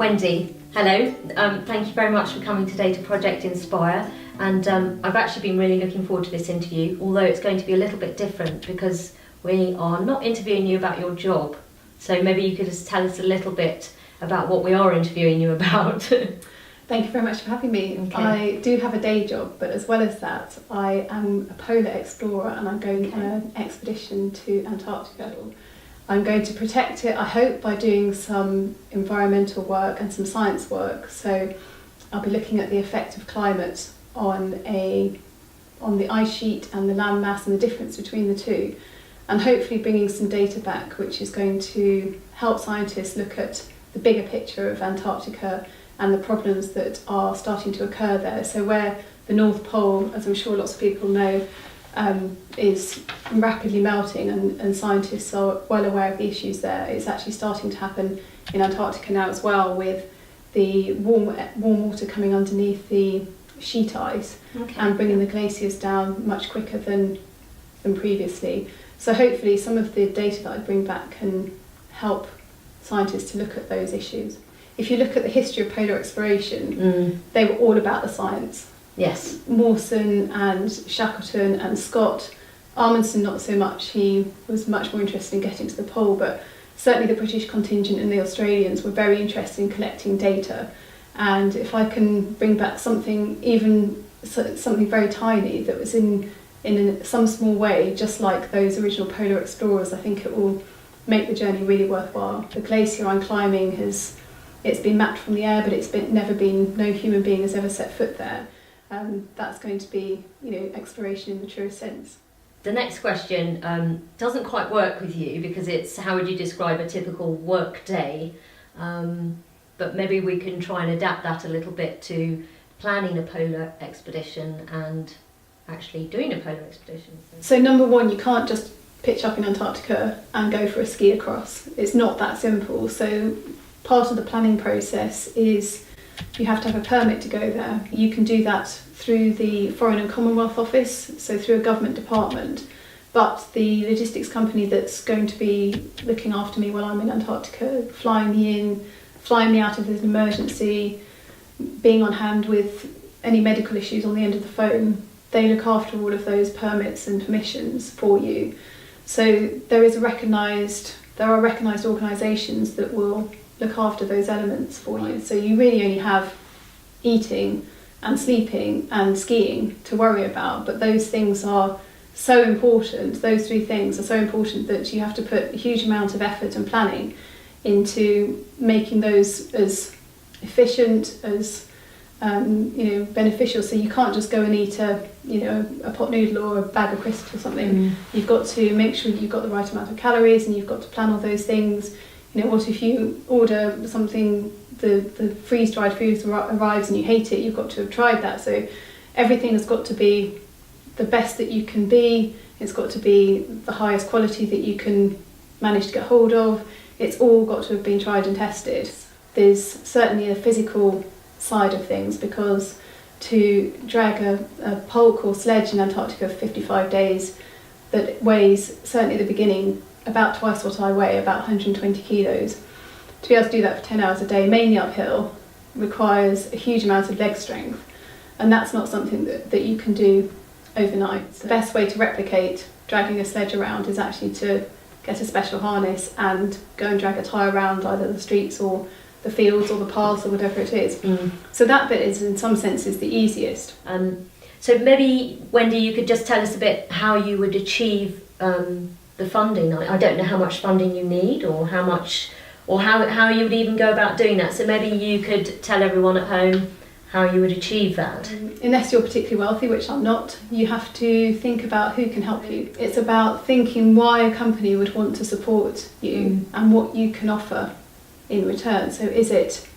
Wendy, hello. Thank you very much for coming today to Project Inspire. And I've actually been really looking forward to this interview, although it's going to be a little bit different because we are not interviewing you about your job. So maybe you could just tell us a little bit about what we are interviewing you about. Thank you very much for having me. Okay. I do have a day job, but as well as that, I am a polar explorer and I'm going on an expedition to Antarctica. I'm going to protect it, I hope, by doing some environmental work and some science work. So I'll be looking at the effect of climate on the ice sheet and the land mass and the difference between the two, and hopefully bringing some data back which is going to help scientists look at the bigger picture of Antarctica and the problems that are starting to occur there. So where the North Pole, as I'm sure lots of people know, is rapidly melting, and scientists are well aware of the issues there. It's actually starting to happen in Antarctica now as well, with the warm water coming underneath the sheet ice and bringing the glaciers down much quicker than previously. So hopefully some of the data that I bring back can help scientists to look at those issues. If you look at the history of polar exploration, they were all about the science. Yes. Mawson and Shackleton and Scott. Amundsen not so much, he was much more interested in getting to the pole, but certainly the British contingent and the Australians were very interested in collecting data. And if I can bring back something very tiny that was in some small way, just like those original polar explorers, I think it will make the journey really worthwhile. The glacier I'm climbing it's been mapped from the air, but no human being has ever set foot there. That's going to be, exploration in the truest sense. The next question doesn't quite work with you because it's how would you describe a typical work day? But maybe we can try and adapt that a little bit to planning a polar expedition and actually doing a polar expedition. So number one, you can't just pitch up in Antarctica and go for a ski across. It's not that simple. So part of the planning process is you have to have a permit to go there. You can do that through the Foreign and Commonwealth Office, so through a government department. But the logistics company that's going to be looking after me while I'm in Antarctica, flying me in, flying me out if there's an emergency, being on hand with any medical issues on the end of the phone, they look after all of those permits and permissions for you. So there are recognised organisations that will look after those elements for you. So you really only have eating and sleeping and skiing to worry about, but those things are so important, those three things are so important that you have to put a huge amount of effort and planning into making those as efficient, as beneficial. So you can't just go and eat a pot noodle or a bag of crisps or something. You've got to make sure you've got the right amount of calories, and you've got to plan all those things. What if you order something, the freeze-dried food arrives and you hate it, you've got to have tried that. So everything has got to be the best that you can be, it's got to be the highest quality that you can manage to get hold of, it's all got to have been tried and tested. There's certainly a physical side of things, because to drag a polk or sledge in Antarctica for 55 days that weighs, certainly at the beginning, about twice what I weigh, about 120 kilos. To be able to do that for 10 hours a day, mainly uphill, requires a huge amount of leg strength, and that's not something that you can do overnight. The best way to replicate dragging a sledge around is actually to get a special harness and go and drag a tyre around either the streets or the fields or the paths or whatever it is. So that bit is, in some senses, the easiest. So maybe, Wendy, you could just tell us a bit how you would achieve the funding. I don't know how much funding you need, or how you would even go about doing that. So maybe you could tell everyone at home how you would achieve that. Unless you're particularly wealthy, which I'm not, you have to think about who can help you. It's about thinking why a company would want to support you and what you can offer in return. So is it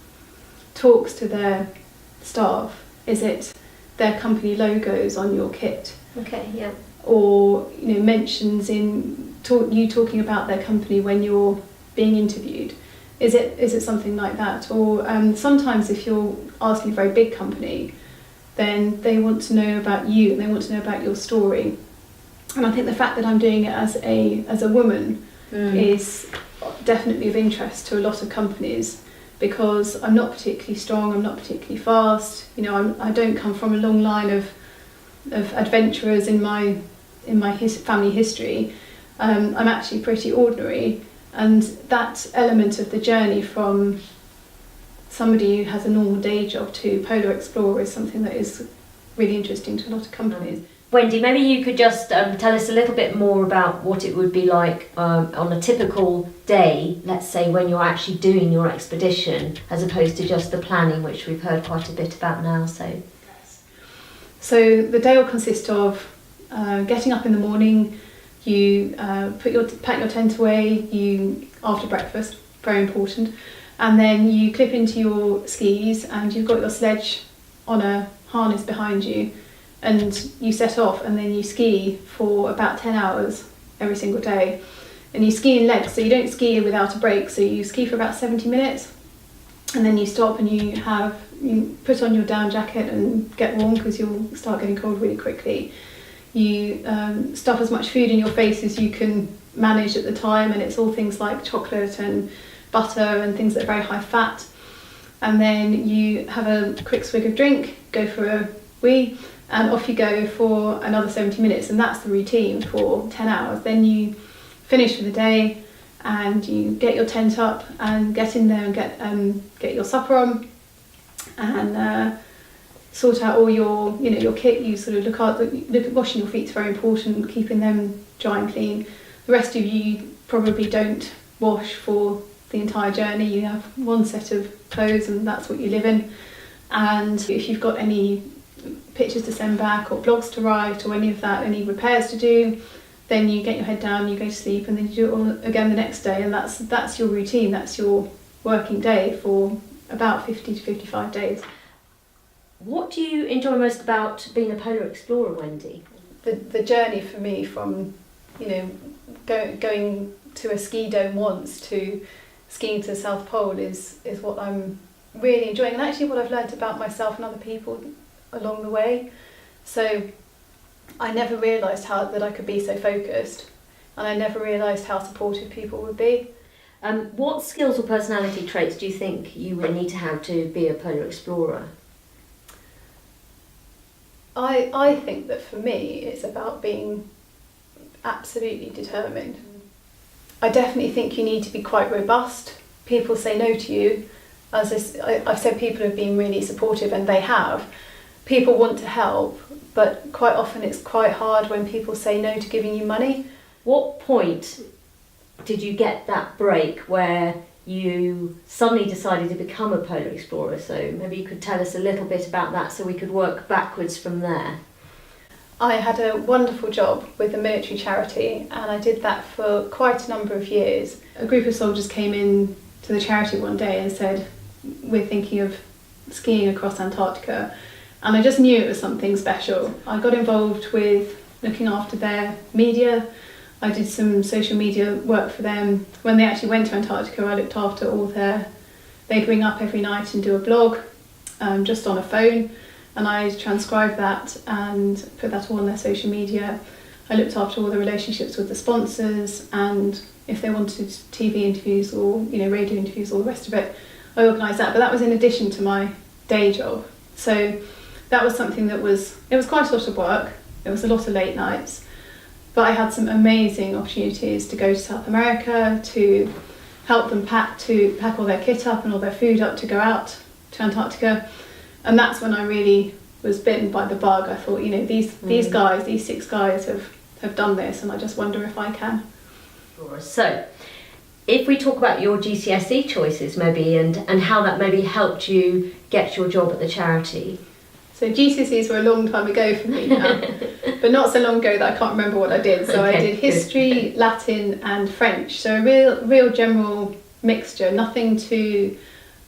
talks to their staff? Is it their company logos on your kit? Okay, yeah. Or mentions in you talking about their company when you're being interviewed? Is it something like that? Or sometimes if you're asking a very big company, then they want to know about you and they want to know about your story. And I think the fact that I'm doing it as a woman is definitely of interest to a lot of companies, because I'm not particularly strong, I'm not particularly fast. You know, I don't come from a long line of adventurers in my family history. I'm actually pretty ordinary, and that element of the journey from somebody who has a normal day job to polar explorer is something that is really interesting to a lot of companies. Wendy, maybe you could just tell us a little bit more about what it would be like on a typical day, let's say when you're actually doing your expedition, as opposed to just the planning, which we've heard quite a bit about now. So the day will consist of getting up in the morning. You pack your tent away. After breakfast, very important, and then you clip into your skis, and you've got your sledge on a harness behind you, and you set off, and then you ski for about 10 hours every single day, and you ski in legs, so you don't ski without a break. So you ski for about 70 minutes, and then you stop, and you put on your down jacket and get warm, because you'll start getting cold really quickly. You stuff as much food in your face as you can manage at the time, and it's all things like chocolate and butter and things that are very high fat. And then you have a quick swig of drink, go for a wee, and off you go for another 70 minutes, and that's the routine for 10 hours. Then you finish for the day, and you get your tent up and get in there and get your supper on, and sort out all your kit. You sort of look at washing your feet is very important, keeping them dry and clean. The rest of you probably don't wash for the entire journey. You have one set of clothes, and that's what you live in. And if you've got any pictures to send back or blogs to write or any of that, any repairs to do, then you get your head down, you go to sleep, and then you do it all again the next day. And that's your routine, that's your working day for about 50 to 55 days. What do you enjoy most about being a polar explorer, Wendy? The journey for me from, going to a ski dome once to skiing to the South Pole is what I'm really enjoying, and actually what I've learnt about myself and other people along the way. So I never realised that I could be so focused, and I never realised how supportive people would be. What skills or personality traits do you think you would need to have to be a polar explorer? I think that for me it's about being absolutely determined. I definitely think you need to be quite robust. People say no to you. I've said people have been really supportive, and they have. People want to help, but quite often it's quite hard when people say no to giving you money. What point did you get that break where you suddenly decided to become a polar explorer? So maybe you could tell us a little bit about that so we could work backwards from there. I had a wonderful job with a military charity, and I did that for quite a number of years. A group of soldiers came in to the charity one day and said, "We're thinking of skiing across Antarctica," and I just knew it was something special. I got involved with looking after their media. I did some social media work for them. When they actually went to Antarctica, I looked after they'd ring up every night and do a blog just on a phone, and I transcribed that and put that all on their social media. I looked after all the relationships with the sponsors, and if they wanted TV interviews or radio interviews, all the rest of it, I organised that. But that was in addition to my day job. So that was something it was quite a lot of work. It was a lot of late nights. But I had some amazing opportunities to go to South America, to help them pack all their kit up and all their food up to go out to Antarctica. And that's when I really was bitten by the bug. I thought, these guys, these 6 guys have done this, and I just wonder if I can. So, if we talk about your GCSE choices maybe, and how that maybe helped you get your job at the charity. So GCSEs were a long time ago for me now, but not so long ago that I can't remember what I did. So I did history, Latin and French. So a real general mixture, nothing too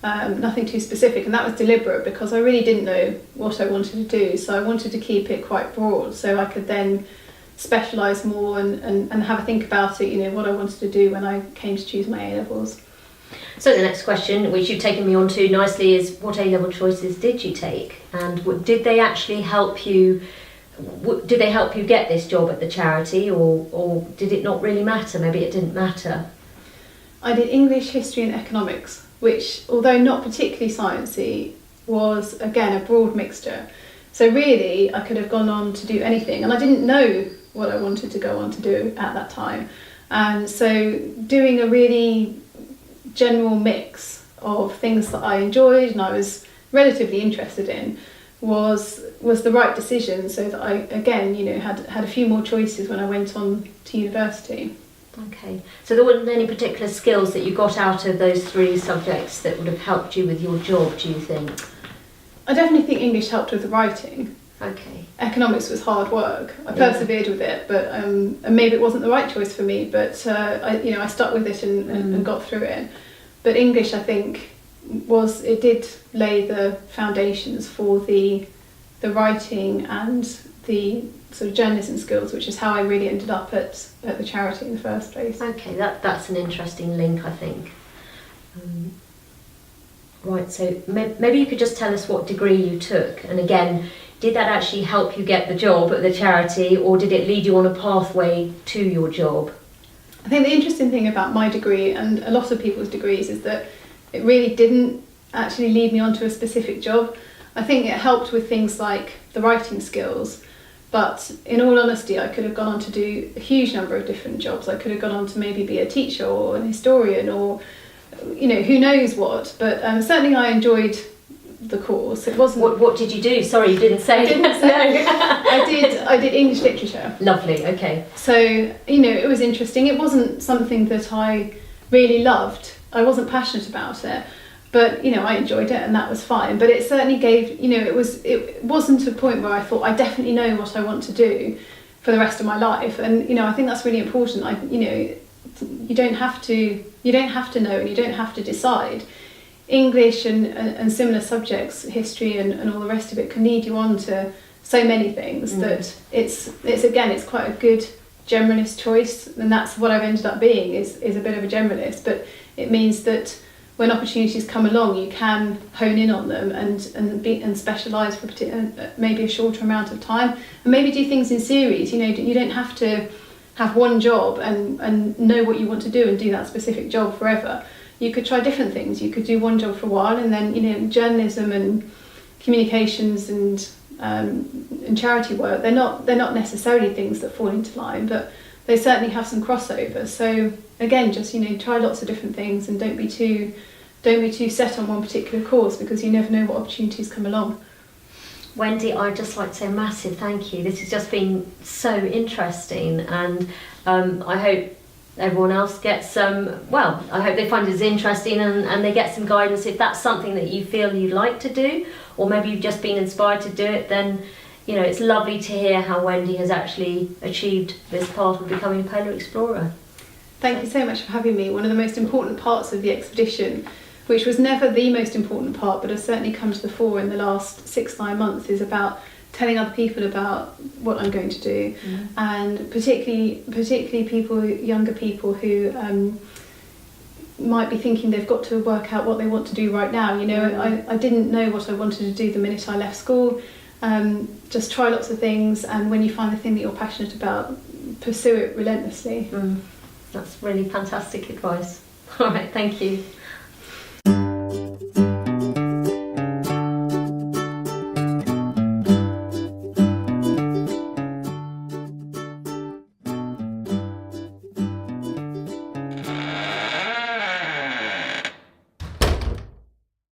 specific, and that was deliberate because I really didn't know what I wanted to do. So I wanted to keep it quite broad so I could then specialise more and have a think about it, what I wanted to do when I came to choose my A-levels. So the next question, which you've taken me on to nicely, is what A-level choices did you take, and did they actually help you? Did they help you get this job at the charity, or did it not really matter? Maybe it didn't matter. I did English, history and economics, which, although not particularly sciencey, was again a broad mixture. So really, I could have gone on to do anything, and I didn't know what I wanted to go on to do at that time. And so doing a really general mix of things that I enjoyed and I was relatively interested in was the right decision, so that I, again, had a few more choices when I went on to university. Okay, so there weren't any particular skills that you got out of those 3 subjects that would have helped you with your job, do you think? I definitely think English helped with the writing. Okay. Economics was hard work. I persevered with it, but and maybe it wasn't the right choice for me. But I stuck with it and got through it. But English, I think, it did lay the foundations for the writing and the sort of journalism skills, which is how I really ended up at the charity in the first place. Okay, that's an interesting link, I think. Right, so maybe you could just tell us what degree you took, and again, did that actually help you get the job at the charity, or did it lead you on a pathway to your job? I think the interesting thing about my degree and a lot of people's degrees is that it really didn't actually lead me onto a specific job. I think it helped with things like the writing skills, but in all honesty, I could have gone on to do a huge number of different jobs. I could have gone on to maybe be a teacher or an historian or, who knows what. But certainly I enjoyed the course. It wasn't. What did you do? Sorry, you didn't say. I didn't say. I did English literature. Lovely. Okay. So it was interesting. It wasn't something that I really loved. I wasn't passionate about it, but I enjoyed it, and that was fine. But it certainly gave. It wasn't a point where I thought I definitely know what I want to do for the rest of my life. And I think that's really important. You don't have to know, and you don't have to decide. English and similar subjects, history and all the rest of it, can lead you on to so many things that it's quite a good generalist choice, and that's what I've ended up being is a bit of a generalist. But it means that when opportunities come along, you can hone in on them and specialise for maybe a shorter amount of time, and maybe do things in series. You don't have to have one job and know what you want to do and do that specific job forever. You could try different things. You could do one job for a while, and then journalism and communications and charity work. They're not necessarily things that fall into line, but they certainly have some crossover. So again, just try lots of different things, and don't be too set on one particular course, because you never know what opportunities come along. Wendy, I'd just like to say a massive thank you. This has just been so interesting, and I hope everyone else gets I hope they find it as interesting and they get some guidance. If that's something that you feel you'd like to do, or maybe you've just been inspired to do it, then it's lovely to hear how Wendy has actually achieved this path of becoming a polar explorer. Thank you so much for having me. One of the most important parts of the expedition, which was never the most important part, but has certainly come to the fore in the last 6-9 months, is about telling other people about what I'm going to do, and particularly people, younger people who might be thinking they've got to work out what they want to do right now. I didn't know what I wanted to do the minute I left school. Just try lots of things, and when you find the thing that you're passionate about, pursue it relentlessly. That's really fantastic advice. All right, thank you.